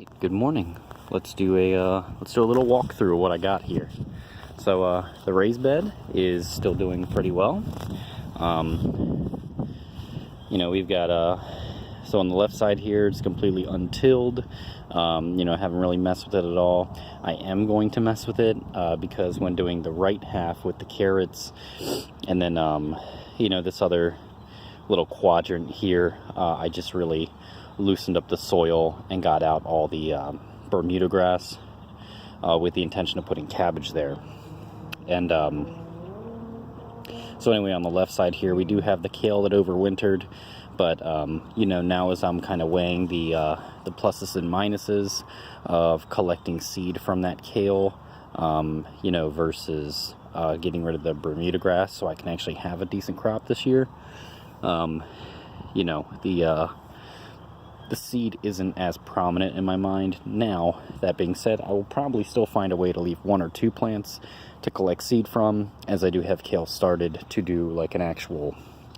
Right, good morning. Let's do a little walkthrough of what I got here. So the raised bed is still doing pretty well. We've got so on the left side here it's completely untilled. I haven't really messed with it at all. I am going to mess with it because when doing the right half with the carrots and then this other little quadrant here, I just really loosened up the soil and got out all the Bermuda grass with the intention of putting cabbage there. And so anyway, on the left side here we do have the kale that overwintered, but now as I'm kind of weighing the pluses and minuses of collecting seed from that kale versus getting rid of the Bermuda grass so I can actually have a decent crop this year. The seed isn't as prominent in my mind now. That being said, I will probably still find a way to leave 1 or 2 plants to collect seed from, as I do have kale started to do like an actual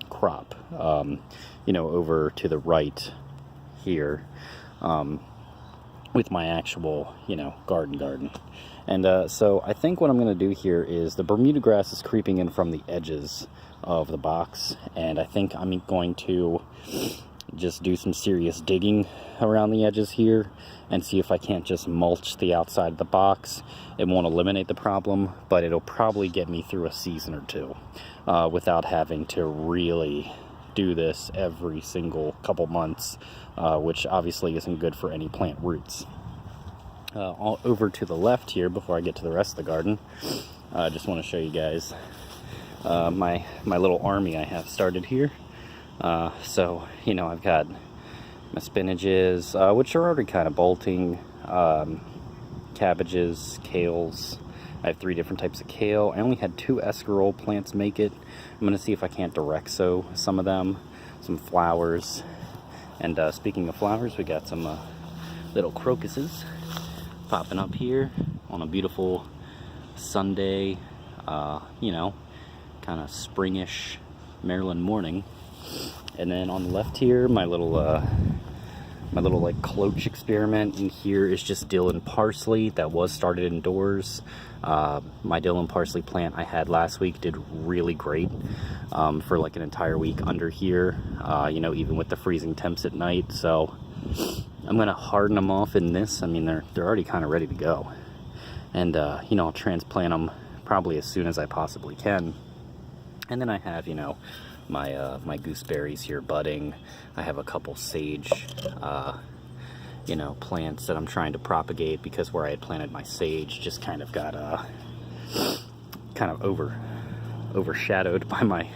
crop, over to the right here, with my actual, garden. And so I think what I'm going to do here is the Bermuda grass is creeping in from the edges of the box, and I think I'm going to just do some serious digging around the edges here and see if I can't just mulch the outside of the box. It won't eliminate the problem, but it'll probably get me through a season or two without having to really do this every single couple months, which obviously isn't good for any plant roots. All over to the left here, before I get to the rest of the garden, I just want to show you guys my little army I have started here. I've got my spinaches, which are already kind of bolting, cabbages, kales. I have 3 different types of kale. I only had 2 escarole plants make it. I'm going to see if I can't direct sow some of them, some flowers. And speaking of flowers, we got some little crocuses popping up here on a beautiful Sunday, kind of springish Maryland morning. And then on the left here, my little like cloche experiment in here is just dill and parsley that was started indoors. My dill and parsley plant I had last week did really great for like an entire week under here, even with the freezing temps at night. So I'm gonna harden them off in this. I mean, they're already kind of ready to go, and I'll transplant them probably as soon as I possibly can. And then I have my gooseberries here budding. I have a couple sage plants that I'm trying to propagate, because where I had planted my sage just kind of got overshadowed by my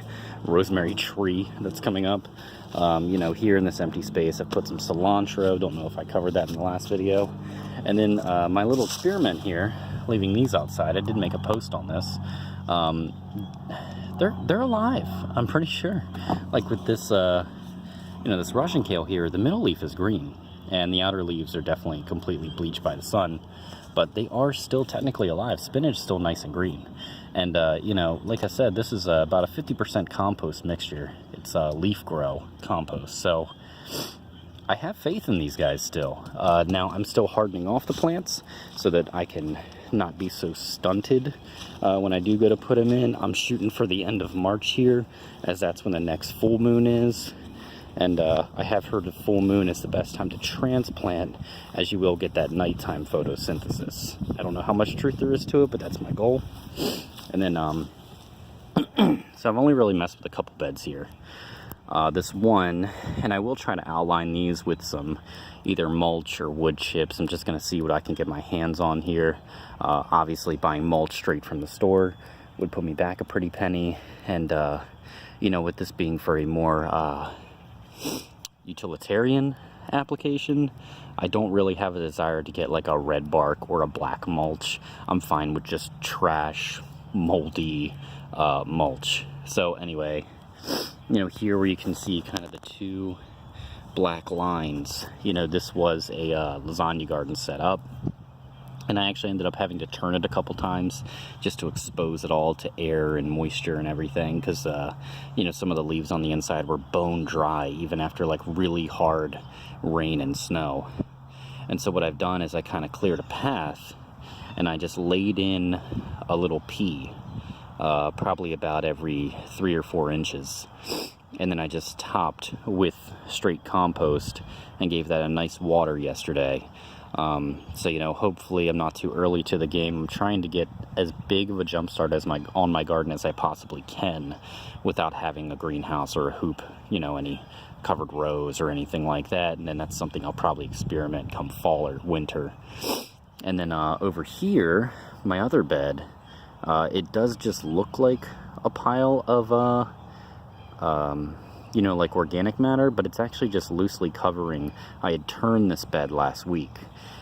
rosemary tree that's coming up. Here in this empty space I've put some cilantro. Don't know if I covered that in the last video. And then my little experiment here, leaving these outside, I did make a post on this. They're alive, I'm pretty sure. Like with this this Russian kale here, the middle leaf is green and the outer leaves are definitely completely bleached by the sun, but they are still technically alive. Spinach is still nice and green. And like I said, this is about a 50% compost mixture. It's leaf grow compost, so I have faith in these guys still. Now I'm still hardening off the plants so that I can not be so stunted when I do go to put them in. I'm shooting for the end of March here, as that's when the next full moon is. And I have heard the full moon is the best time to transplant, as you will get that nighttime photosynthesis. I don't know how much truth there is to it, but that's my goal. And then so I've only really messed with a couple beds here. This one, and I will try to outline these with some either mulch or wood chips. I'm just going to see what I can get my hands on here. Obviously buying mulch straight from the store would put me back a pretty penny, and with this being for a more utilitarian application, I don't really have a desire to get like a red bark or a black mulch. I'm fine with just trash, moldy mulch. So anyway, here where you can see kind of the 2 black lines, this was a lasagna garden setup, and I actually ended up having to turn it a couple times just to expose it all to air and moisture and everything, because some of the leaves on the inside were bone dry even after like really hard rain and snow. And so what I've done is I kind of cleared a path, and I just laid in a little pea, probably about every 3 or 4 inches. And then I just topped with straight compost and gave that a nice water yesterday. So, you know, hopefully I'm not too early to the game. I'm trying to get as big of a jump start on my garden as I possibly can without having a greenhouse or a hoop, you know, any covered rows or anything like that. And then that's something I'll probably experiment come fall or winter. And then over here, my other bed, it does just look like a pile of you know, like organic matter, but it's actually just loosely covering. I had turned this bed last week,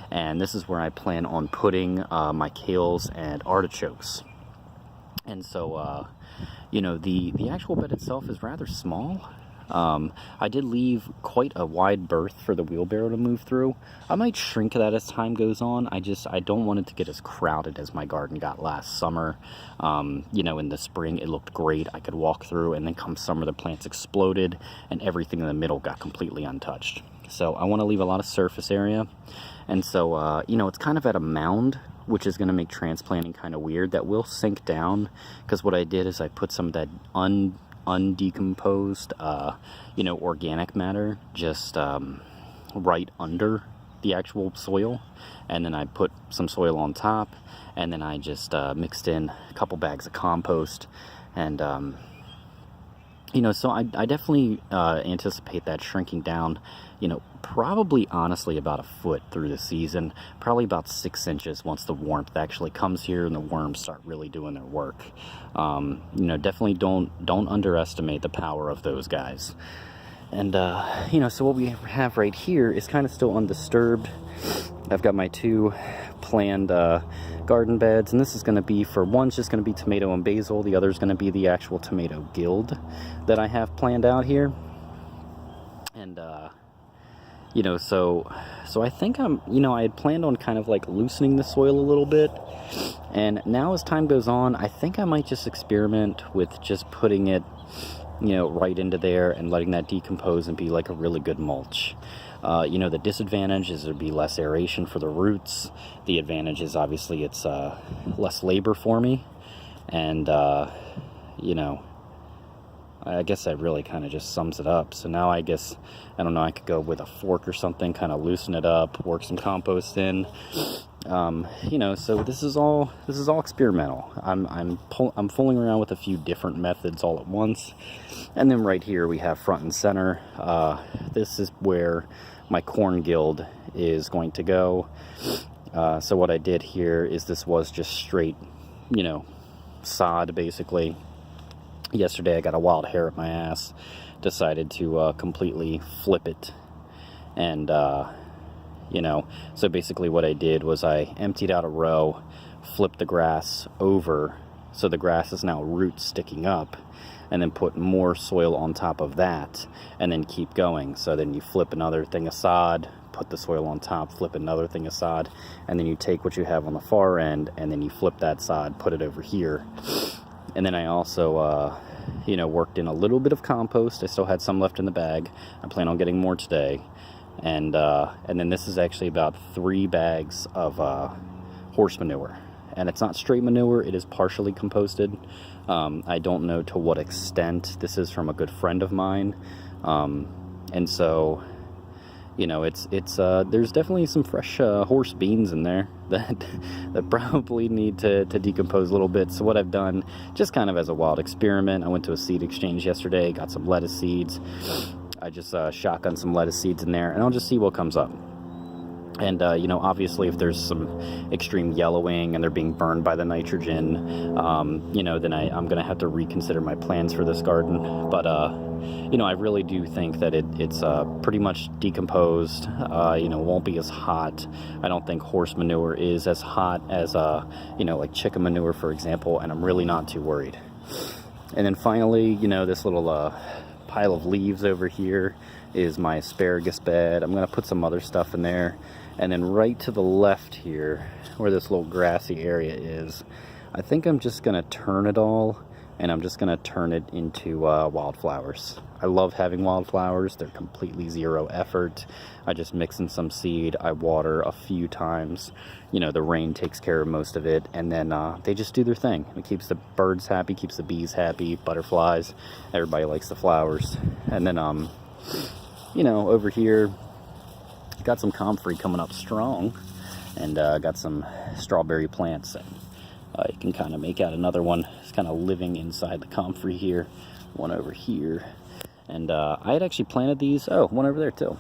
and this is where I plan on putting my kales and artichokes. And so, you know, the actual bed itself is rather small. I did leave quite a wide berth for the wheelbarrow to move through. I might shrink that as time goes on. I don't want it to get as crowded as my garden got last summer. You know, in the spring it looked great. I could walk through, and then come summer the plants exploded and everything in the middle got completely untouched. So I want to leave a lot of surface area. And so, you know, it's kind of at a mound, which is going to make transplanting kind of weird. That will sink down, because what I did is I put some of that undecomposed, you know, organic matter just right under the actual soil, and then I put some soil on top, and then I just mixed in a couple bags of compost, and you know, so I definitely anticipate that shrinking down, you know, probably honestly about a foot through the season, probably about 6 inches once the warmth actually comes here and the worms start really doing their work. You know, definitely don't underestimate the power of those guys. And you know, so what we have right here is kind of still undisturbed. I've got my 2 planned garden beds, and this is going to be, for one's just going to be tomato and basil, the other's going to be the actual tomato guild that I have planned out here. And you know, so I think you know, I had planned on kind of like loosening the soil a little bit, and now as time goes on, I think I might just experiment with just putting it, you know, right into there and letting that decompose and be like a really good mulch. You know, the disadvantage is there'd be less aeration for the roots. The advantage is obviously it's less labor for me. And, you know, I guess that really kind of just sums it up. So now I guess, I don't know, I could go with a fork or something, kind of loosen it up, work some compost in. You know, so this is all experimental. I'm fooling around with a few different methods all at once. And then right here we have front and center. This is where my corn guild is going to go. So what I did here is this was just straight, you know, sod basically. Yesterday I got a wild hair up my ass, decided to completely flip it, and you know, so basically what I did was I emptied out a row, flipped the grass over, so the grass is now roots sticking up, and then put more soil on top of that, and then keep going. So then you flip another thing of sod, put the soil on top, flip another thing of sod, and then you take what you have on the far end, and then you flip that sod, put it over here. And then I also, you know, worked in a little bit of compost. I still had some left in the bag. I plan on getting more today. And then this is actually about 3 bags of horse manure. And it's not straight manure, it is partially composted. I don't know to what extent. This is from a good friend of mine. And so, you know, it's there's definitely some fresh horse beans in there that probably need to decompose a little bit. So what I've done, just kind of as a wild experiment, I went to a seed exchange yesterday, got some lettuce seeds. I just shotgun some lettuce seeds in there, and I'll just see what comes up. And, you know, obviously if there's some extreme yellowing and they're being burned by the nitrogen, you know, then I'm going to have to reconsider my plans for this garden. But, you know, I really do think that it's pretty much decomposed, you know, won't be as hot. I don't think horse manure is as hot as, you know, like chicken manure, for example, and I'm really not too worried. And then finally, you know, this little pile of leaves over here is my asparagus bed. I'm going to put some other stuff in there. And then right to the left here, where this little grassy area is, I think I'm just going to turn it all and I'm just gonna turn it into wildflowers. I love having wildflowers. They're completely zero effort. I just mix in some seed, I water a few times, you know, the rain takes care of most of it, and then they just do their thing. It keeps the birds happy, keeps the bees happy, butterflies, everybody likes the flowers. And then you know, over here got some comfrey coming up strong, and got some strawberry plants that you can kind of make out another one. It's kind of living inside the comfrey here. One over here. And I had actually planted these. Oh, one over there too.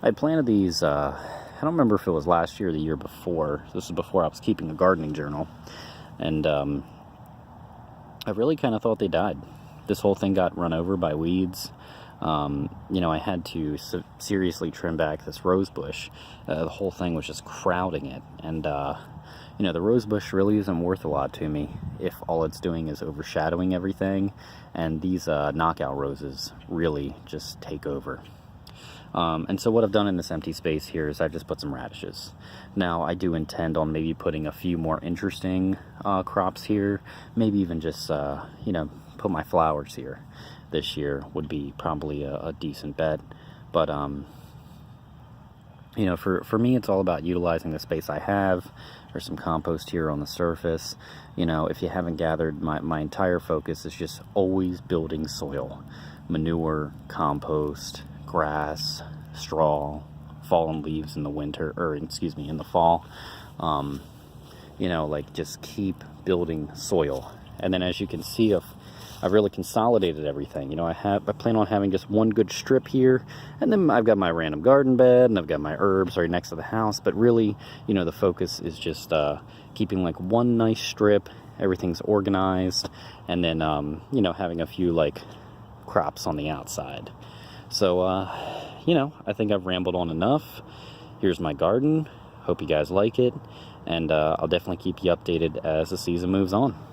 I planted these, I don't remember if it was last year or the year before. This is before I was keeping a gardening journal. And I really kind of thought they died. This whole thing got run over by weeds. You know, I had to seriously trim back this rose bush. The whole thing was just crowding it. And you know, the rose bush really isn't worth a lot to me if all it's doing is overshadowing everything, and these knockout roses really just take over. And so what I've done in this empty space here is I've just put some radishes. Now, I do intend on maybe putting a few more interesting crops here, maybe even just, you know, put my flowers here. This year would be probably a decent bet. But, you know, for me, it's all about utilizing the space I have. There's some compost here on the surface. You know, if you haven't gathered, my entire focus is just always building soil. Manure, compost, grass, straw, fallen leaves in the winter, or excuse me, in the fall. You know, like, just keep building soil. And then, as you can see, I've really consolidated everything. You know, I plan on having just one good strip here, and then I've got my random garden bed, and I've got my herbs right next to the house. But really, you know, the focus is just keeping like one nice strip. Everything's organized, and then you know, having a few like crops on the outside. So you know, I think I've rambled on enough. Here's my garden. Hope you guys like it, and I'll definitely keep you updated as the season moves on.